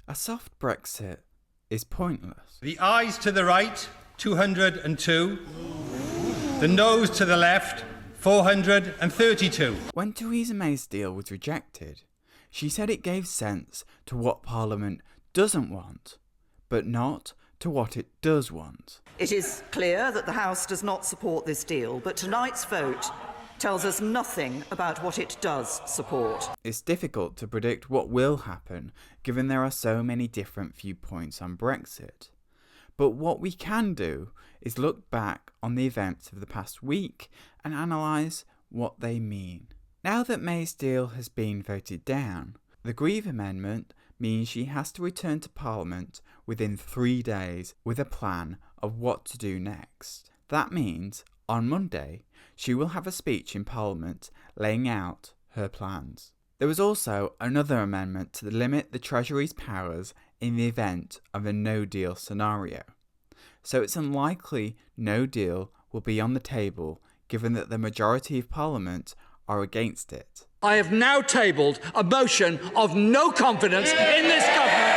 A soft Brexit is pointless. The ayes to the right, 202. The noes to the left, 432. When Theresa May's deal was rejected, she said it gave sense to what Parliament doesn't want, but not to what it does want. It is clear that the House does not support this deal, but tonight's vote tells us nothing about what it does support. It's difficult to predict what will happen, given there are so many different viewpoints on Brexit. But what we can do is look back on the events of the past week and analyse what they mean. Now that May's deal has been voted down, the Grieve Amendment means she has to return to Parliament within 3 days with a plan of what to do next. That means, on Monday, she will have a speech in Parliament laying out her plans. There was also another amendment to limit the Treasury's powers in the event of a no-deal scenario. So it's unlikely no deal will be on the table given that the majority of Parliament are against it. I have now tabled a motion of no confidence in this government.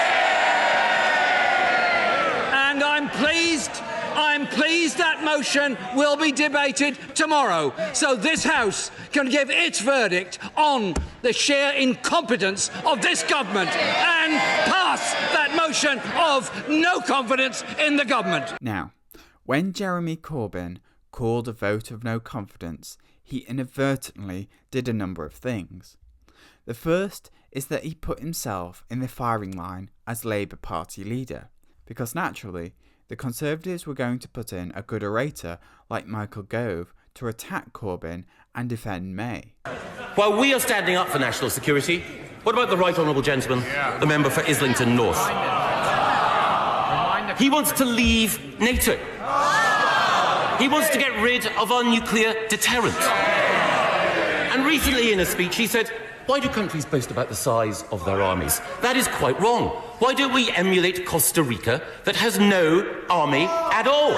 And I'm pleased that motion will be debated tomorrow, so this House can give its verdict on the sheer incompetence of this government and pass that motion of no confidence in the government. Now, when Jeremy Corbyn called a vote of no confidence, he inadvertently did a number of things. The first is that he put himself in the firing line as Labour Party leader, because naturally, the Conservatives were going to put in a good orator like Michael Gove to attack Corbyn and defend May. While we are standing up for national security, what about the right honourable gentleman, the member for Islington North? He wants to leave NATO. He wants to get rid of our nuclear deterrent. And recently in a speech he said, why do countries boast about the size of their armies? That is quite wrong. Why don't we emulate Costa Rica that has no army at all?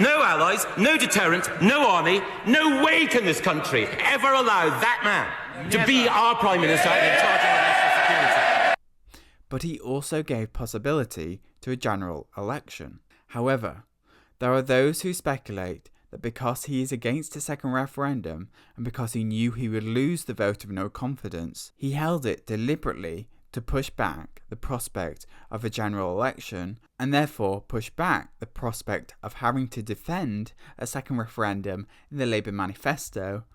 No allies, no deterrent, no army. No way can this country ever allow that man to be our Prime Minister and in charge of our national security. But he also gave possibility to a general election. However, there are those who speculate that because he is against a second referendum and because he knew he would lose the vote of no confidence, he held it deliberately to push back the prospect of a general election and therefore push back the prospect of having to defend a second referendum in the Labour manifesto.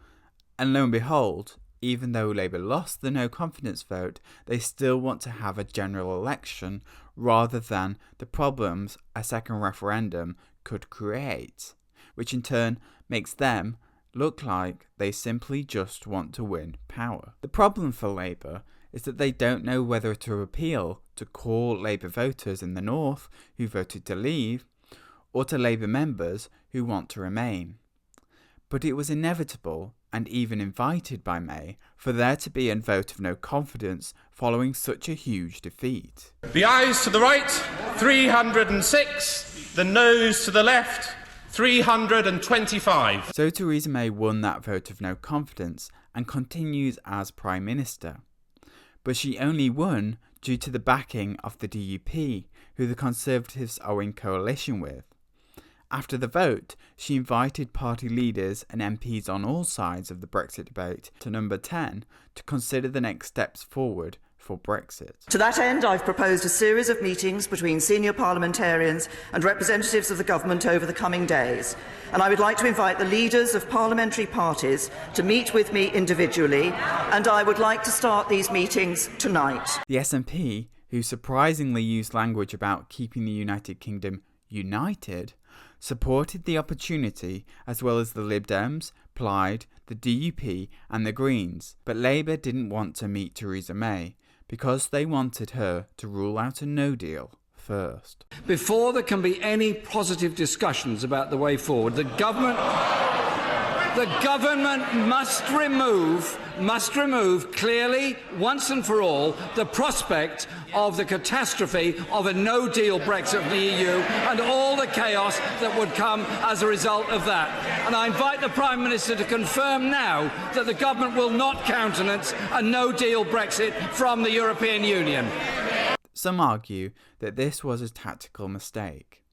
And lo and behold, even though Labour lost the no confidence vote, they still want to have a general election rather than the problems a second referendum could create, which in turn makes them look like they simply just want to win power. The problem for Labour is that they don't know whether to appeal to core Labour voters in the north who voted to leave, or to Labour members who want to remain. But it was inevitable and even invited by May for there to be a vote of no confidence following such a huge defeat. The ayes to the right, 306. The noes to the left, 325. So Theresa May won that vote of no confidence and continues as Prime Minister. But she only won due to the backing of the DUP, who the Conservatives are in coalition with. After the vote, she invited party leaders and MPs on all sides of the Brexit debate to number 10 to consider the next steps forward for Brexit. To that end, I've proposed a series of meetings between senior parliamentarians and representatives of the government over the coming days, and I would like to invite the leaders of parliamentary parties to meet with me individually, and I would like to start these meetings tonight. The SNP, who surprisingly used language about keeping the United Kingdom united, supported the opportunity, as well as the Lib Dems, Plaid, the DUP and the Greens, but Labour didn't want to meet Theresa May because they wanted her to rule out a no deal first. Before there can be any positive discussions about the way forward, the government The government must remove clearly, once and for all, the prospect of the catastrophe of a no-deal Brexit of the EU and all the chaos that would come as a result of that. And I invite the Prime Minister to confirm now that the government will not countenance a no-deal Brexit from the European Union. Some argue that this was a tactical mistake.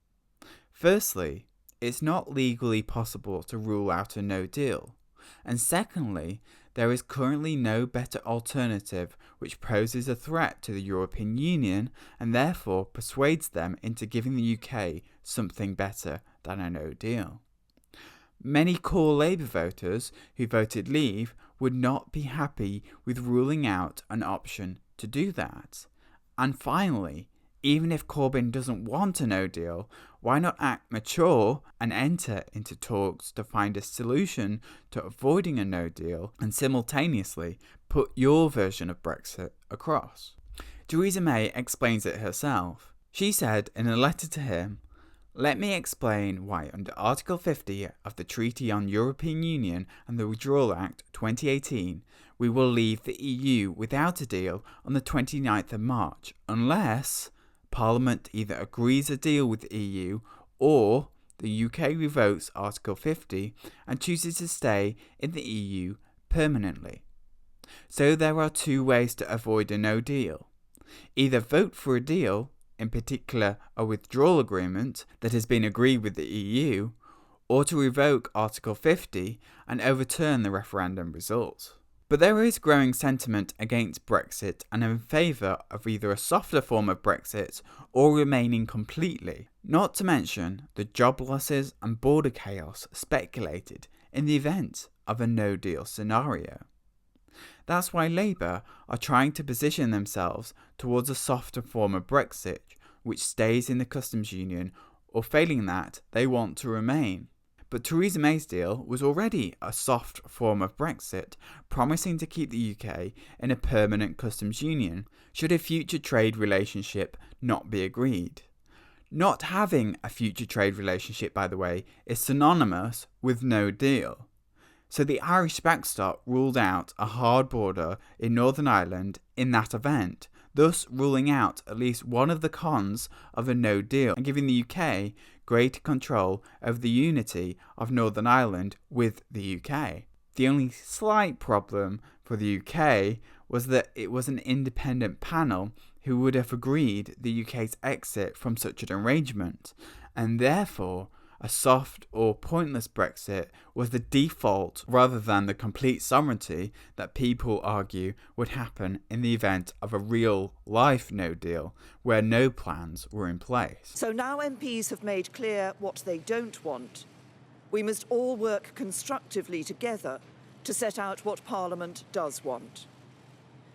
Firstly, it's not legally possible to rule out a no deal. And secondly, there is currently no better alternative which poses a threat to the European Union and therefore persuades them into giving the UK something better than a no deal. Many core Labour voters who voted Leave would not be happy with ruling out an option to do that. And finally, even if Corbyn doesn't want a no deal, why not act mature and enter into talks to find a solution to avoiding a no deal and simultaneously put your version of Brexit across? Theresa May explains it herself. She said in a letter to him, "Let me explain why under Article 50 of the Treaty on European Union and the Withdrawal Act 2018, we will leave the EU without a deal on the 29th of March unless Parliament either agrees a deal with the EU or the UK revokes Article 50 and chooses to stay in the EU permanently." So there are two ways to avoid a no deal. Either vote for a deal, in particular a withdrawal agreement that has been agreed with the EU, or to revoke Article 50 and overturn the referendum result. But there is growing sentiment against Brexit and in favour of either a softer form of Brexit or remaining completely, not to mention the job losses and border chaos speculated in the event of a no-deal scenario. That's why Labour are trying to position themselves towards a softer form of Brexit, which stays in the customs union, or failing that, they want to remain. But Theresa May's deal was already a soft form of Brexit, promising to keep the UK in a permanent customs union should a future trade relationship not be agreed. Not having a future trade relationship, by the way, is synonymous with no deal. So the Irish backstop ruled out a hard border in Northern Ireland in that event, thus ruling out at least one of the cons of a no deal and giving the UK greater control over the unity of Northern Ireland with the UK. The only slight problem for the UK was that it was an independent panel who would have agreed the UK's exit from such an arrangement, and therefore a soft or pointless Brexit was the default rather than the complete sovereignty that people argue would happen in the event of a real-life no deal where no plans were in place. So now MPs have made clear what they don't want. We must all work constructively together to set out what Parliament does want.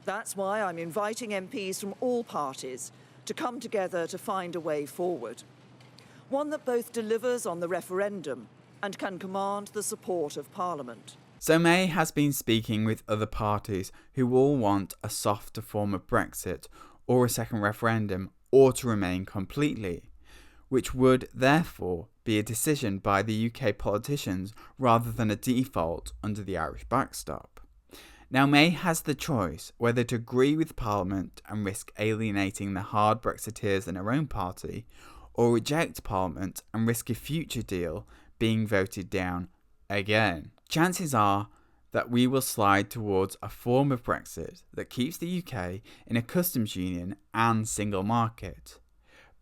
That's why I'm inviting MPs from all parties to come together to find a way forward. One that both delivers on the referendum and can command the support of Parliament. So May has been speaking with other parties who all want a softer form of Brexit or a second referendum or to remain completely, which would therefore be a decision by the UK politicians rather than a default under the Irish backstop. Now May has the choice whether to agree with Parliament and risk alienating the hard Brexiteers in her own party, or reject Parliament and risk a future deal being voted down again. Chances are that we will slide towards a form of Brexit that keeps the UK in a customs union and single market.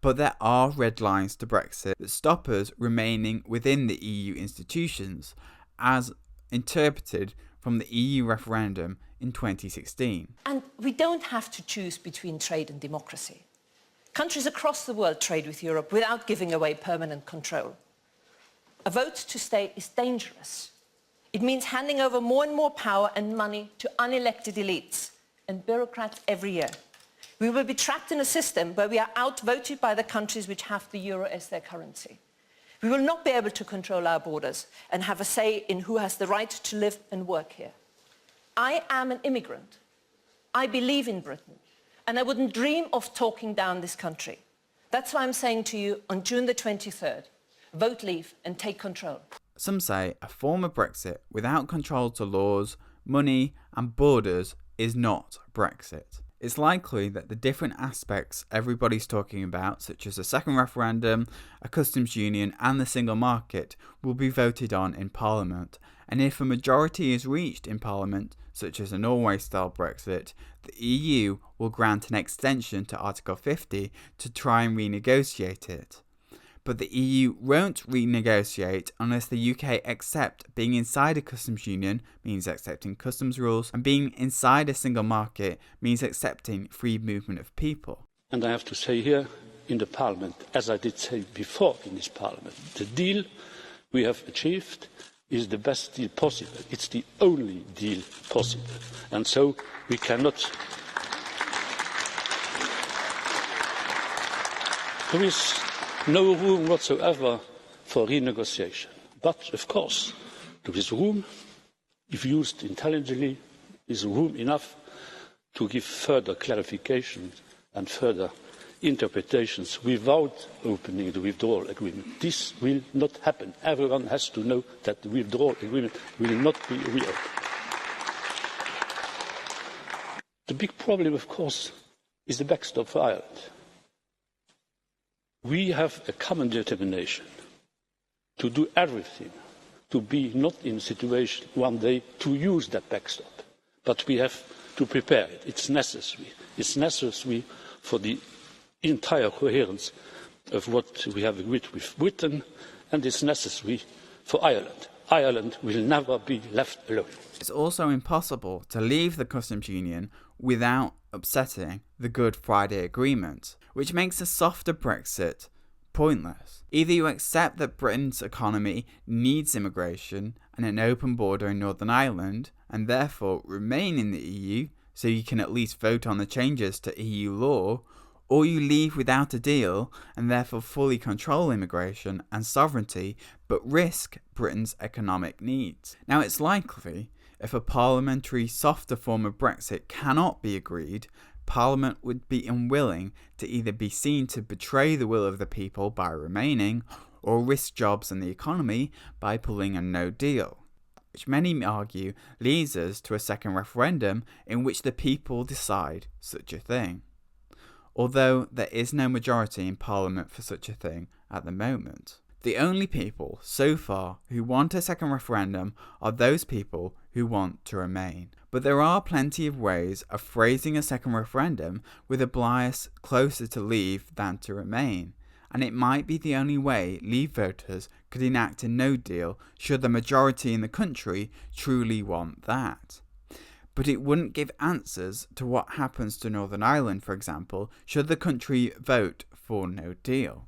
But there are red lines to Brexit that stop us remaining within the EU institutions, as interpreted from the EU referendum in 2016. And we don't have to choose between trade and democracy. Countries across the world trade with Europe without giving away permanent control. A vote to stay is dangerous. It means handing over more and more power and money to unelected elites and bureaucrats every year. We will be trapped in a system where we are outvoted by the countries which have the euro as their currency. We will not be able to control our borders and have a say in who has the right to live and work here. I am an immigrant. I believe in Britain. And I wouldn't dream of talking down this country. That's why I'm saying to you on June the 23rd, vote Leave and take control. Some say a form of Brexit without control to laws, money and borders is not Brexit. It's likely that the different aspects everybody's talking about, such as a second referendum, a customs union and the single market, will be voted on in Parliament, and if a majority is reached in Parliament, such as a Norway-style Brexit, the EU will grant an extension to Article 50 to try and renegotiate it. But the EU won't renegotiate unless the UK accept being inside a customs union means accepting customs rules, and being inside a single market means accepting free movement of people. And I have to say here in the Parliament, as I did say before in this Parliament, the deal we have achieved is the best deal possible. It's the only deal possible. And so we cannot... There is no room whatsoever for renegotiation. But, of course, there is room, if used intelligently, is room enough to give further clarification and further interpretations without opening the withdrawal agreement. This will not happen. Everyone has to know that the withdrawal agreement will not be reopened. The big problem, of course, is the backstop for Ireland. We have a common determination to do everything to be not in a situation one day to use that backstop. But we have to prepare it. It's necessary. It's necessary for the entire coherence of what we have agreed with Britain, and it's necessary for Ireland. Ireland will never be left alone. It's also impossible to leave the customs union without upsetting the Good Friday Agreement, which makes a softer Brexit pointless. Either you accept that Britain's economy needs immigration and an open border in Northern Ireland, and therefore remain in the EU so you can at least vote on the changes to EU law, or you leave without a deal and therefore fully control immigration and sovereignty but risk Britain's economic needs. Now, it's likely if a parliamentary softer form of Brexit cannot be agreed, Parliament would be unwilling to either be seen to betray the will of the people by remaining, or risk jobs and the economy by pulling a no deal, which many argue leads us to a second referendum in which the people decide such a thing. Although there is no majority in Parliament for such a thing at the moment. The only people so far who want a second referendum are those people who want to remain. But there are plenty of ways of phrasing a second referendum with a bias closer to leave than to remain, and it might be the only way Leave voters could enact a no deal should the majority in the country truly want that. But it wouldn't give answers to what happens to Northern Ireland, for example, should the country vote for no deal.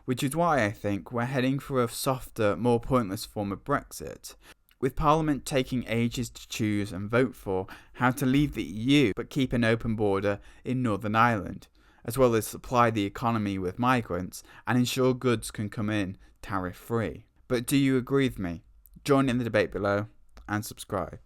Which is why I think we're heading for a softer, more pointless form of Brexit, with Parliament taking ages to choose and vote for how to leave the EU but keep an open border in Northern Ireland, as well as supply the economy with migrants and ensure goods can come in tariff-free. But do you agree with me? Join in the debate below and subscribe.